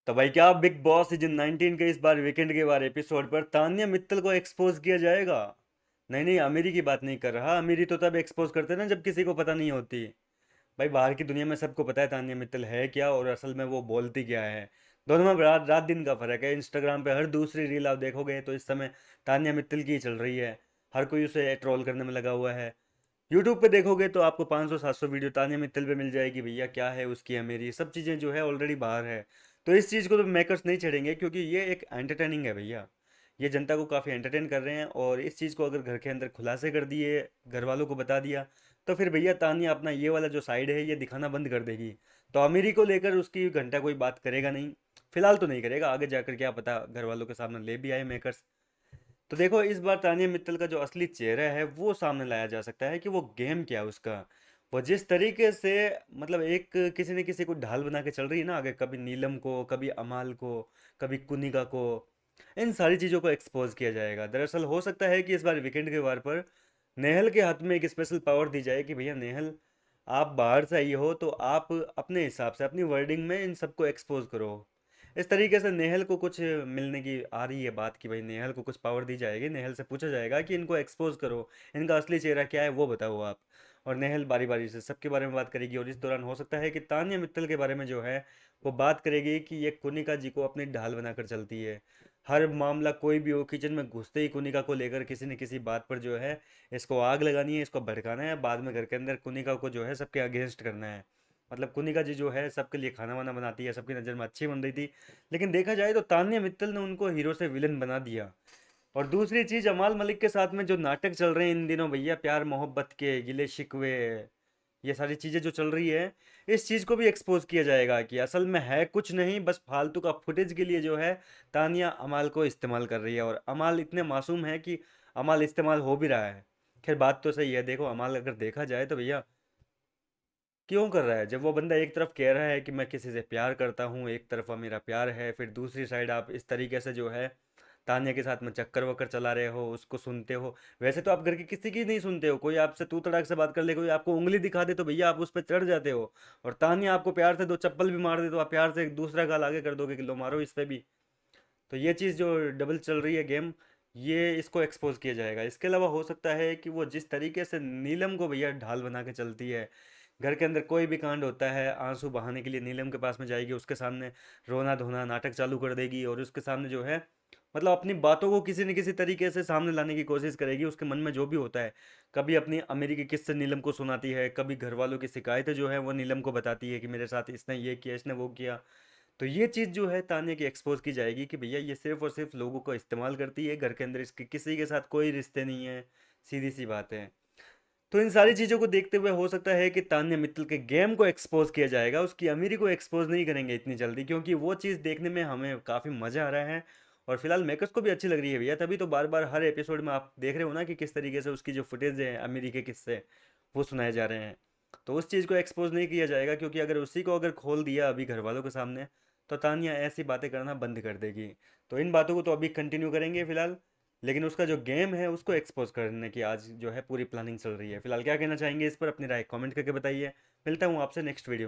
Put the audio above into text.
तो भाई क्या बिग बॉस सीजन 19 के इस बार वीकेंड के बार एपिसोड पर तान्या मित्तल को एक्सपोज किया जाएगा। नहीं नहीं, अमीरी की बात नहीं कर रहा। अमीरी तो तब एक्सपोज करते हैं ना जब किसी को पता नहीं होती। भाई बाहर की दुनिया में सबको पता है तान्या मित्तल है क्या और असल में वो बोलती क्या है। दोनों में रात रात दिन का फर्क है। इंस्टाग्राम पे हर दूसरी रील आप देखोगे तो इस समय तान्या मित्तल की ही चल रही है। हर कोई उसे ट्रोल करने में लगा हुआ है। यूट्यूब पे देखोगे तो आपको 500-700 वीडियो तान्या मित्तल पे मिल जाएगी। भैया क्या है उसकी अमीरी, सब चीज़ें जो है ऑलरेडी बाहर है। तो इस चीज़ को तो मेकर्स नहीं छेड़ेंगे क्योंकि ये एक एंटरटेनिंग है भैया। ये जनता को काफ़ी एंटरटेन कर रहे हैं और इस चीज़ को अगर घर के अंदर खुलासे कर दिए, घर वालों को बता दिया, तो फिर भैया तान्या अपना ये वाला जो साइड है ये दिखाना बंद कर देगी। तो अमीरी को लेकर उसकी घंटा कोई बात करेगा नहीं। फिलहाल तो नहीं करेगा, आगे जाकर क्या पता घर वालों के सामने ले भी आए मेकर्स। तो देखो इस बार तानिया मित्तल का जो असली चेहरा है वो सामने लाया जा सकता है कि वो गेम क्या है उसका। वो जिस तरीके से मतलब एक किसी न किसी को ढाल बना के चल रही है ना आगे, कभी नीलम को, कभी अमाल को, कभी कुनिका को, इन सारी चीज़ों को एक्सपोज किया जाएगा। दरअसल हो सकता है कि इस बार वीकेंड के वार पर नेहल के हाथ में एक स्पेशल पावर दी जाए कि भैया नेहल, आप बाहर से आई हो तो आप अपने हिसाब से अपनी वर्डिंग में इन सबको एक्सपोज करो। इस तरीके से नेहल को कुछ मिलने की आ रही है बात कि भाई नेहल को कुछ पावर दी जाएगी। नेहल से पूछा जाएगा कि इनको एक्सपोज करो, इनका असली चेहरा क्या है वो बताओ आप। और नेहल बारी बारी से सबके बारे में बात करेगी और इस दौरान हो सकता है कि तान्या मित्तल के बारे में जो है वो बात करेगी कि ये कुनिका जी को अपनी ढाल बनाकर चलती है। हर मामला कोई भी हो, किचन में घुसते ही कुनिका को लेकर किसी न किसी बात पर जो है इसको आग लगानी है, इसको भड़काना है, बाद में घर के अंदर कुनिका को जो है सबके अगेंस्ट करना है। मतलब कुनिका जी जो है सबके लिए खाना वाना बनाती है, सबकी नज़र में अच्छी बन रही थी, लेकिन देखा जाए तो तान्या मित्तल ने उनको हीरो से विलन बना दिया। और दूसरी चीज अमाल मलिक के साथ में जो नाटक चल रहे हैं इन दिनों भैया, प्यार मोहब्बत के गिले शिकवे, ये सारी चीजें जो चल रही है, इस चीज को भी एक्सपोज किया जाएगा कि असल में है कुछ नहीं, बस फालतू का फुटेज के लिए जो है तानिया अमाल को इस्तेमाल कर रही है। और अमाल इतने मासूम है कि अमाल इस्तेमाल हो भी रहा है। खैर बात तो सही है, देखो अमाल अगर देखा जाए तो भैया क्यों कर रहा है। जब वो बंदा एक तरफ कह रहा है कि मैं किसी से प्यार करता हूँ, एक तरफा मेरा प्यार है, फिर दूसरी साइड आप इस तरीके से जो है तान्या के साथ में चक्कर वक्कर चला रहे हो, उसको सुनते हो। वैसे तो आप घर के किसी की नहीं सुनते हो, कोई आपसे तू तड़ाक से बात कर ले, कोई आपको उंगली दिखा दे तो भैया आप उस पर चढ़ जाते हो। और तान्या आपको प्यार से दो चप्पल भी मार दे तो आप प्यार से एक दूसरा गाल आगे कर दोगे कि लो मारो इस पे भी। तो ये चीज़ जो डबल चल रही है गेम, ये इसको एक्सपोज किया जाएगा। इसके अलावा हो सकता है कि वो जिस तरीके से नीलम को भैया ढाल बना के चलती है, घर के अंदर कोई भी कांड होता है आंसू बहाने के लिए नीलम के पास में जाएगी, उसके सामने रोना धोना नाटक चालू कर देगी और उसके सामने जो है मतलब अपनी बातों को किसी न किसी तरीके से सामने लाने की कोशिश करेगी। उसके मन में जो भी होता है, कभी अपनी अमीरी के किस्से नीलम को सुनाती है, कभी घर वालों की शिकायतें जो है वो नीलम को बताती है कि मेरे साथ इसने ये किया, इसने वो किया। तो ये चीज़ जो है तान्या की एक्सपोज की जाएगी कि भैया ये सिर्फ और सिर्फ लोगों को इस्तेमाल करती है, घर के अंदर इसके किसी के साथ कोई रिश्ते नहीं है, सीधी सी बात है। तो इन सारी चीज़ों को देखते हुए हो सकता है कि तान्या मित्तल के गेम को एक्सपोज किया जाएगा, उसकी अमीरी को एक्सपोज नहीं करेंगे इतनी जल्दी, क्योंकि वो चीज़ देखने में हमें काफ़ी मज़ा आ रहा है। और फिलहाल मेकर्स को भी अच्छी लग रही है भैया, तभी तो बार बार हर एपिसोड में आप देख रहे हो ना कि किस तरीके से उसकी जो फुटेज है अमीरी के किस्से वो सुनाए जा रहे हैं। तो उस चीज़ को एक्सपोज नहीं किया जाएगा क्योंकि अगर उसी को अगर खोल दिया अभी घर वालों के सामने, तो तानिया ऐसी बातें करना बंद कर देगी। तो इन बातों को तो अभी कंटिन्यू करेंगे फिलहाल, लेकिन उसका जो गेम है उसको एक्सपोज करने की आज जो है पूरी प्लानिंग चल रही है। फिलहाल क्या कहना चाहेंगे इस पर, अपनी राय कमेंट करके बताइए। मिलता हूँ आपसे नेक्स्ट वीडियो में।